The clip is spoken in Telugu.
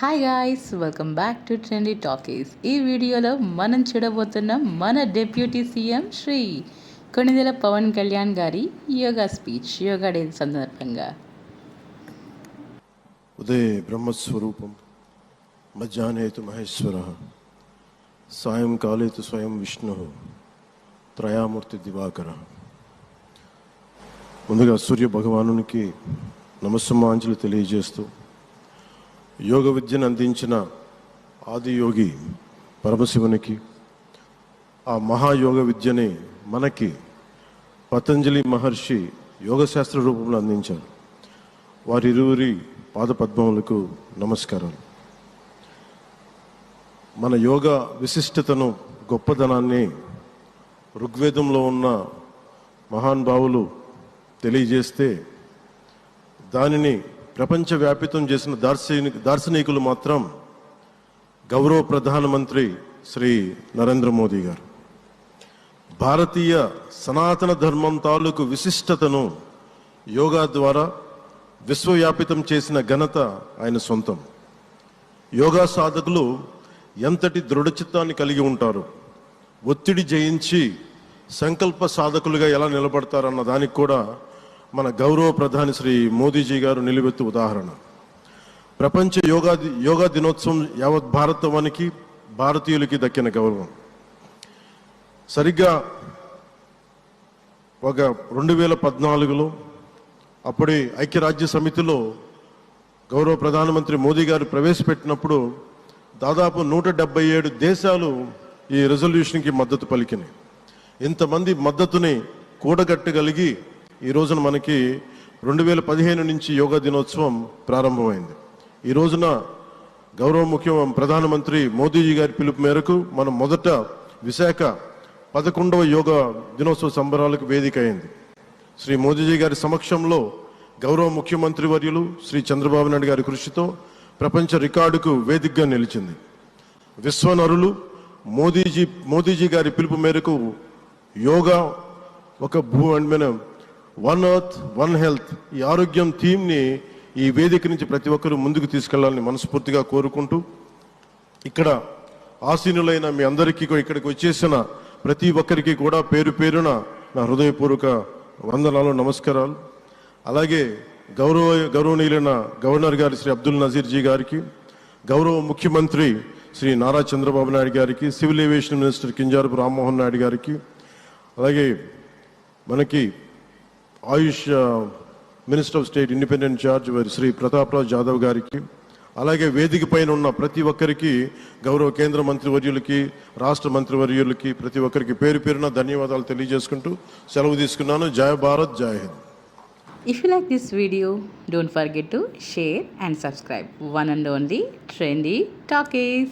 Hi guys, welcome back to trendy talkies. ఈ వీడియోలో మనం చూడబోతున్నాం మన డిప్యూటీ సీఎం శ్రీ కొణిదెల పవన్ కళ్యాణ్ గారి యోగా స్పీచ్, యోగా డే సందర్భంగా. ఉదయ బ్రహ్మస్వరూపం, మధ్యాహ్నేతు మహేశ్వర, సాయంకాలేతు స్వయం విష్ణు, త్రయామూర్తి దివాకర. ముందుగా సూర్య భగవానునికి నమస్సుమాంజలి తెలియజేస్తూ, యోగ విద్యను అందించిన ఆది యోగి పరమశివునికి, ఆ మహాయోగ విద్యని మనకి పతంజలి మహర్షి యోగశాస్త్ర రూపంలో అందించారు. వారిరువురి పాదపద్మములకు నమస్కారాలు. మన యోగ విశిష్టతను, గొప్పదనాన్ని ఋగ్వేదంలో ఉన్న మహానుభావులు తెలియజేస్తే, దానిని ప్రపంచవ్యాపితం చేసిన దార్శనికులు మాత్రం గౌరవ ప్రధానమంత్రి శ్రీ నరేంద్ర మోదీ గారు. భారతీయ సనాతన ధర్మం తాలూకు విశిష్టతను యోగా ద్వారా విశ్వవ్యాపితం చేసిన ఘనత ఆయన సొంతం. యోగా సాధకులు ఎంతటి దృఢచిత్తాన్ని కలిగి ఉంటారు, ఒత్తిడి జయించి సంకల్ప సాధకులుగా ఎలా నిలబడతారన్న దానికి కూడా మన గౌరవ ప్రధాని శ్రీ మోదీజీ గారు నిలువెత్తు ఉదాహరణ. ప్రపంచ యోగా దినోత్సవం యావత్ భారతవానికి, భారతీయులకి దక్కిన గౌరవం. సరిగ్గా ఒక 2014లో అప్పుడే ఐక్యరాజ్య సమితిలో గౌరవ ప్రధానమంత్రి మోదీ గారు ప్రవేశపెట్టినప్పుడు దాదాపు 177 దేశాలు ఈ రెజల్యూషన్కి మద్దతు పలికినాయి. ఇంతమంది మద్దతుని కూడగట్టగలిగి ఈ రోజున మనకి 2015 నుంచి యోగా దినోత్సవం ప్రారంభమైంది. ఈ రోజున గౌరవ ప్రధానమంత్రి మోదీజీ గారి పిలుపు మేరకు మనం మొదట విశాఖ 11వ యోగా దినోత్సవ సంబరాలకు వేదిక అయింది. శ్రీ మోదీజీ గారి సమక్షంలో గౌరవ ముఖ్యమంత్రి వర్యులు శ్రీ చంద్రబాబు నాయుడు గారి కృషితో ప్రపంచ రికార్డుకు వేదికగా నిలిచింది. విశ్వనరులు మోదీజీ గారి పిలుపు మేరకు యోగా ఒక వన్ ఎర్త్ వన్ హెల్త్, ఈ ఆరోగ్యం థీమ్ని ఈ వేదిక నుంచి ప్రతి ఒక్కరూ ముందుకు తీసుకెళ్లాలని మనస్ఫూర్తిగా కోరుకుంటూ, ఇక్కడ ఆసీనులైన మీ అందరికీ, ఇక్కడికి వచ్చేసిన ప్రతి ఒక్కరికి కూడా పేరు పేరున నా హృదయపూర్వక వందనాలు, నమస్కారాలు. అలాగే గౌరవనీయులైన గవర్నర్ గారి శ్రీ అబ్దుల్ నజీర్ జీ గారికి, గౌరవ ముఖ్యమంత్రి శ్రీ నారా చంద్రబాబు నాయుడు గారికి, civil aviation minister Kinjarapu Rammohan Naidu గారికి, అలాగే మనకి Ayush minister of state independent charge Shri Prataprao Jadhav గారికి, అలాగే వేదిక పైన ఉన్న ప్రతి ఒక్కరికి, గౌరవ కేంద్ర మంత్రివర్యులకి, రాష్ట్ర మంత్రివర్యులకి, ప్రతి ఒక్కరికి పేరు పేరున ధన్యవాదాలు తెలియజేసుకుంటూ సెలవు తీసుకున్నాను. జై భారత్, జై Hind. If you like this video, don't forget to share and subscribe. One and only Trendy Talkies.